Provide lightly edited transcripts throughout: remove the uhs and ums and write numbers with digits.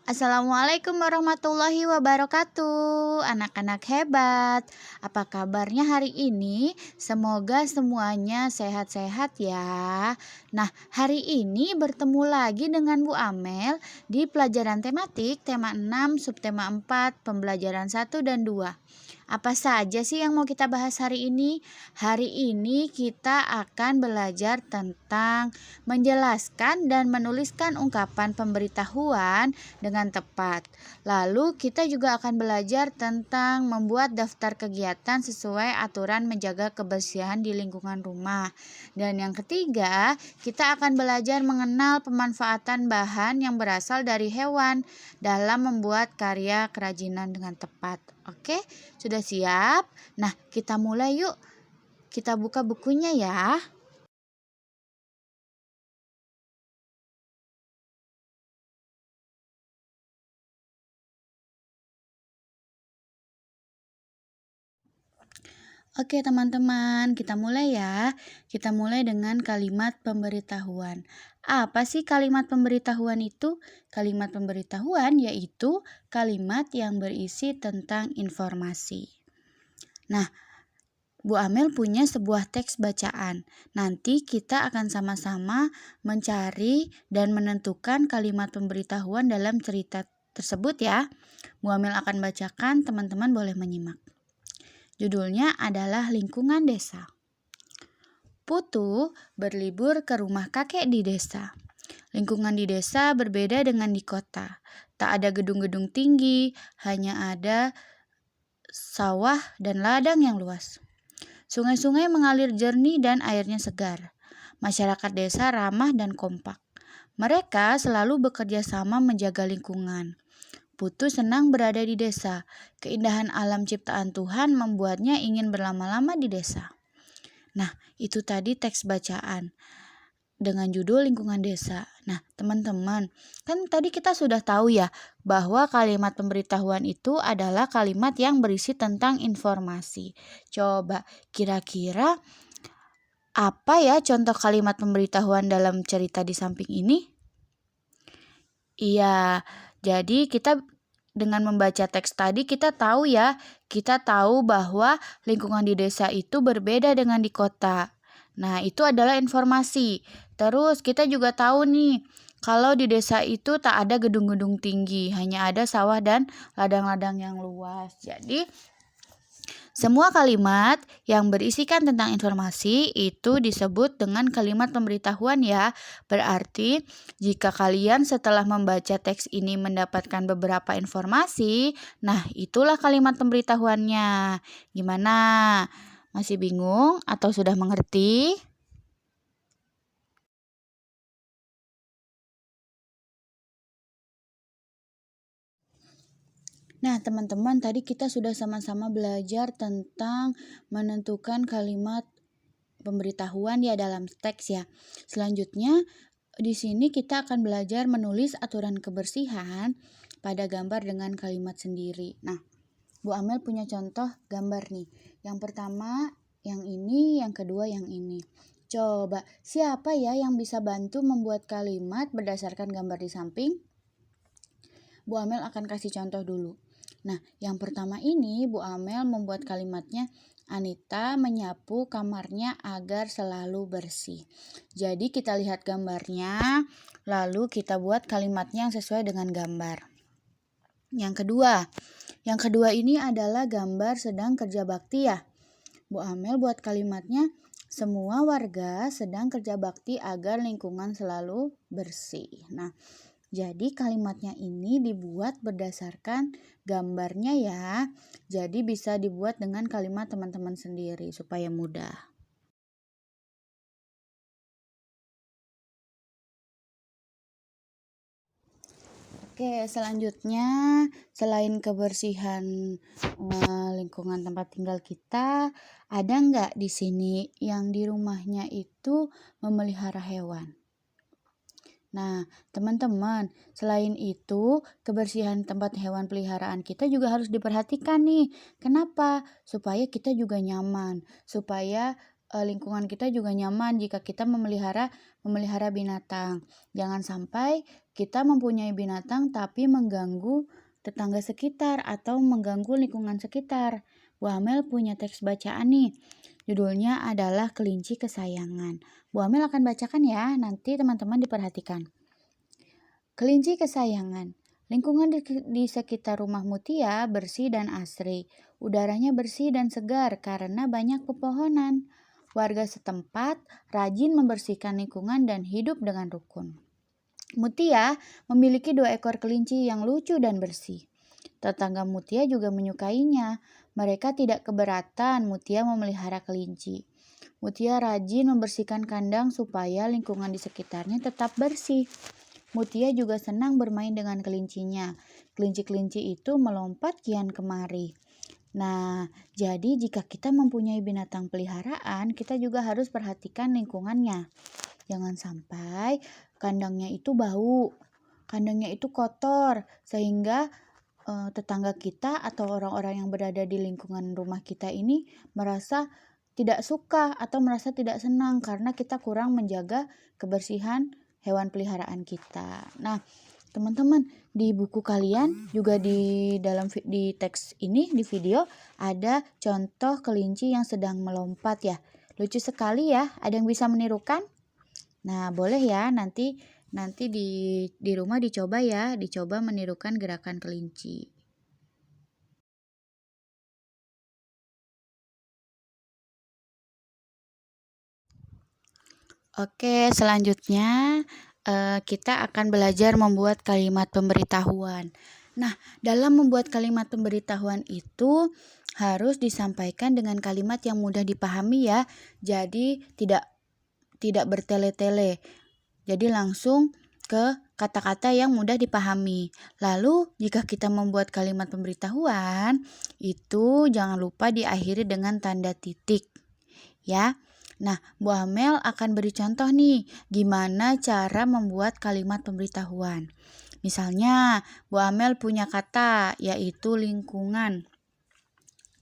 Assalamualaikum warahmatullahi wabarakatuh, anak-anak hebat. Apa kabarnya hari ini? Semoga semuanya sehat-sehat ya. Nah, hari ini bertemu lagi dengan Bu Amel di pelajaran tematik tema 6, subtema 4, pembelajaran 1 dan 2. Apa saja sih yang mau kita bahas hari ini? Hari ini kita akan belajar tentang menjelaskan dan menuliskan ungkapan pemberitahuan dengan tepat. Lalu kita juga akan belajar tentang membuat daftar kegiatan sesuai aturan menjaga kebersihan di lingkungan rumah. Dan yang ketiga, kita akan belajar mengenal pemanfaatan bahan yang berasal dari hewan dalam membuat karya kerajinan dengan tepat. Oke, sudah siap? Nah, kita mulai yuk. Kita buka bukunya ya. Oke teman-teman, kita mulai ya. Kita mulai dengan kalimat pemberitahuan. Apa sih kalimat pemberitahuan itu? Kalimat pemberitahuan yaitu kalimat yang berisi tentang informasi. Nah, Bu Amel punya sebuah teks bacaan. Nanti kita akan sama-sama mencari dan menentukan kalimat pemberitahuan dalam cerita tersebut ya. Bu Amel akan bacakan, teman-teman boleh menyimak. Judulnya adalah Lingkungan Desa. Putu berlibur ke rumah kakek di desa. Lingkungan di desa berbeda dengan di kota. Tak ada gedung-gedung tinggi, hanya ada sawah dan ladang yang luas. Sungai-sungai mengalir jernih dan airnya segar. Masyarakat desa ramah dan kompak. Mereka selalu bekerja sama menjaga lingkungan. Putu senang berada di desa. Keindahan alam ciptaan Tuhan membuatnya ingin berlama-lama di desa. Nah, itu tadi teks bacaan dengan judul Lingkungan Desa. Nah, teman-teman, kan tadi kita sudah tahu ya bahwa kalimat pemberitahuan itu adalah kalimat yang berisi tentang informasi. Coba kira-kira apa ya contoh kalimat pemberitahuan dalam cerita di samping ini? Iya, jadi kita dengan membaca teks tadi kita tahu bahwa lingkungan di desa itu berbeda dengan di kota. Nah, itu adalah informasi. Terus kita juga tahu nih, kalau di desa itu tak ada gedung-gedung tinggi, hanya ada sawah dan ladang-ladang yang luas. Jadi, semua kalimat yang berisikan tentang informasi itu disebut dengan kalimat pemberitahuan ya. Berarti jika kalian setelah membaca teks ini mendapatkan beberapa informasi, nah itulah kalimat pemberitahuannya. Gimana? Masih bingung atau sudah mengerti? Nah, teman-teman, tadi kita sudah sama-sama belajar tentang menentukan kalimat pemberitahuan ya dalam teks ya. Selanjutnya, di sini kita akan belajar menulis aturan kebersihan pada gambar dengan kalimat sendiri. Nah, Bu Amel punya contoh gambar nih. Yang pertama yang ini, yang kedua yang ini. Coba, siapa ya yang bisa bantu membuat kalimat berdasarkan gambar di samping? Bu Amel akan kasih contoh dulu. Nah, yang pertama ini Bu Amel membuat kalimatnya Anita menyapu kamarnya agar selalu bersih. Jadi kita lihat gambarnya, lalu kita buat kalimatnya yang sesuai dengan gambar. Yang kedua ini adalah gambar sedang kerja bakti ya. Bu Amel buat kalimatnya semua warga sedang kerja bakti agar lingkungan selalu bersih. Nah, jadi kalimatnya ini dibuat berdasarkan gambarnya ya. Jadi bisa dibuat dengan kalimat teman-teman sendiri supaya mudah. Oke, selanjutnya selain kebersihan lingkungan tempat tinggal kita, ada nggak di sini yang di rumahnya itu memelihara hewan? Nah, teman-teman, selain itu, kebersihan tempat hewan peliharaan kita juga harus diperhatikan nih. Kenapa? Supaya kita juga nyaman, supaya lingkungan kita juga nyaman jika kita memelihara binatang. Jangan sampai kita mempunyai binatang tapi mengganggu tetangga sekitar atau mengganggu lingkungan sekitar. Bu Amel punya teks bacaan nih. Judulnya adalah Kelinci Kesayangan. Bu Amel akan bacakan ya, nanti teman-teman diperhatikan. Kelinci kesayangan. Lingkungan di sekitar rumah Mutia bersih dan asri. Udaranya bersih dan segar karena banyak pepohonan. Warga setempat rajin membersihkan lingkungan dan hidup dengan rukun. Mutia memiliki 2 ekor kelinci yang lucu dan bersih. Tetangga Mutia juga menyukainya. Mereka tidak keberatan Mutia memelihara kelinci. Mutia rajin membersihkan kandang supaya lingkungan di sekitarnya tetap bersih. Mutia juga senang bermain dengan kelincinya. Kelinci-kelinci itu melompat kian kemari. Nah, jadi jika kita mempunyai binatang peliharaan, kita juga harus perhatikan lingkungannya. Jangan sampai kandangnya itu bau, kandangnya itu kotor, sehingga tetangga kita atau orang-orang yang berada di lingkungan rumah kita ini merasa tidak suka atau merasa tidak senang karena kita kurang menjaga kebersihan hewan peliharaan kita. Nah, teman-teman, di buku kalian juga di teks ini di video ada contoh kelinci yang sedang melompat ya. Lucu sekali ya. Ada yang bisa menirukan? Nah, boleh ya nanti di rumah dicoba ya, dicoba menirukan gerakan kelinci. Oke, selanjutnya kita akan belajar membuat kalimat pemberitahuan. Nah, dalam membuat kalimat pemberitahuan itu harus disampaikan dengan kalimat yang mudah dipahami ya. Jadi tidak bertele-tele. Jadi langsung ke kata-kata yang mudah dipahami. Lalu jika kita membuat kalimat pemberitahuan, itu jangan lupa diakhiri dengan tanda titik. Ya. Nah, Bu Amel akan beri contoh nih, gimana cara membuat kalimat pemberitahuan. Misalnya, Bu Amel punya kata, yaitu lingkungan.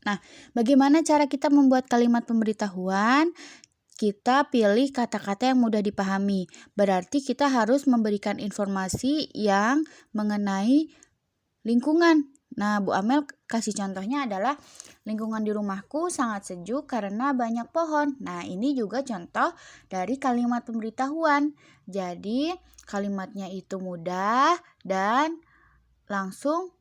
Nah, bagaimana cara kita membuat kalimat pemberitahuan? Kita pilih kata-kata yang mudah dipahami. Berarti kita harus memberikan informasi yang mengenai lingkungan. Nah, Bu Amel kasih contohnya adalah lingkungan di rumahku sangat sejuk karena banyak pohon. Nah, ini juga contoh dari kalimat pemberitahuan. Jadi, kalimatnya itu mudah dan langsung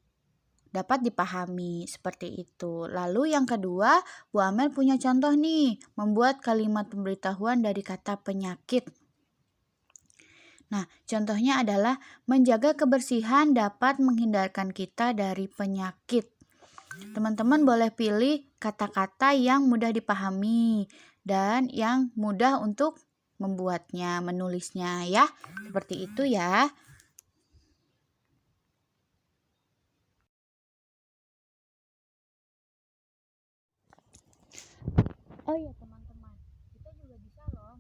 dapat dipahami seperti itu. Lalu yang kedua, Bu Amel punya contoh nih, membuat kalimat pemberitahuan dari kata penyakit. Nah, contohnya adalah menjaga kebersihan dapat menghindarkan kita dari penyakit. Teman-teman boleh pilih kata-kata yang mudah dipahami dan yang mudah untuk membuatnya, menulisnya ya. Seperti itu ya. Oh iya teman-teman, kita juga bisa loh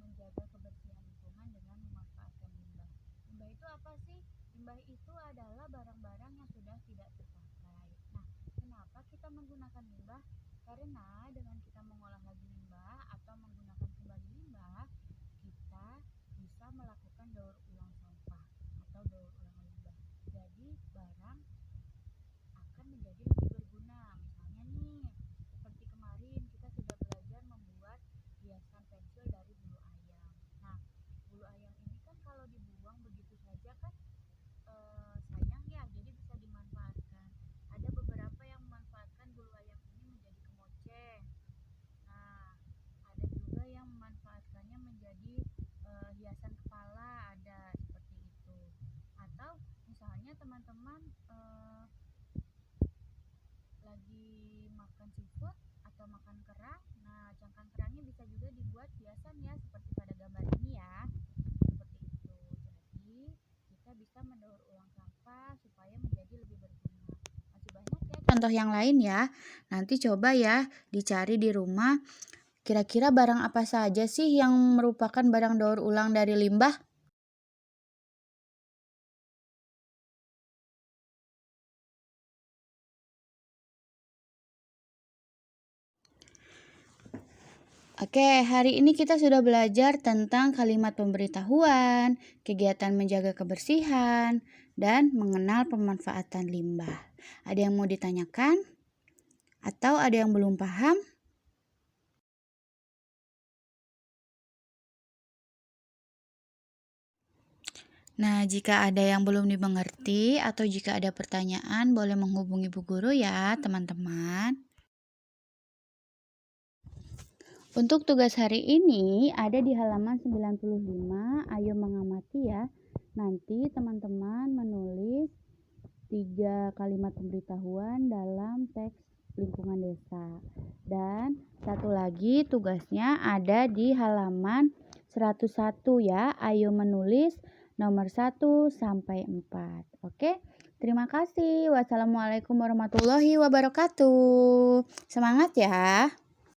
menjaga kebersihan lingkungan dengan memanfaatkan limbah. Limbah itu apa sih? Limbah itu adalah barang-barang yang sudah tidak terpakai. Nah, kenapa kita menggunakan limbah? Karena dengan kita mengolah lagi limbah atau menggunakan kembali limbah, kita bisa melakukan daur ulang sampah atau daur ulang limbah. Jadi barang akan menjadi lebih berguna. Misalnya nih, seperti kemarin kita sudah belajar membuat hiasan pensil dari bulu ayam. Nah, bulu ayam ini kan kalau dibuang begitu saja kan sayang ya, jadi bisa dimanfaatkan. Ada beberapa yang memanfaatkan bulu ayam ini menjadi kemoceng. Nah, ada juga yang memanfaatkannya menjadi hiasan kepala, ada seperti itu. Atau misalnya teman-teman lagi makan seafood atau makan kerang, nah cangkang kerangnya bisa juga dibuat hiasan ya, seperti pada gambar ini ya, seperti itu. Jadi kita bisa mendaur ulang sampah supaya menjadi lebih berguna. Masih banyak ya contoh yang lain ya, nanti coba ya dicari di rumah. Kira-kira barang apa saja sih yang merupakan barang daur ulang dari limbah? Oke, hari ini kita sudah belajar tentang kalimat pemberitahuan, kegiatan menjaga kebersihan, dan mengenal pemanfaatan limbah. Ada yang mau ditanyakan? Atau ada yang belum paham? Nah, jika ada yang belum dimengerti atau jika ada pertanyaan, boleh menghubungi Bu Guru ya, teman-teman. Untuk tugas hari ini ada di halaman 95, ayo mengamati ya. Nanti teman-teman menulis 3 kalimat pemberitahuan dalam teks lingkungan desa. Dan satu lagi tugasnya ada di halaman 101 ya. Ayo menulis nomor 1 sampai 4. Oke? Terima kasih. Wassalamualaikum warahmatullahi wabarakatuh. Semangat ya.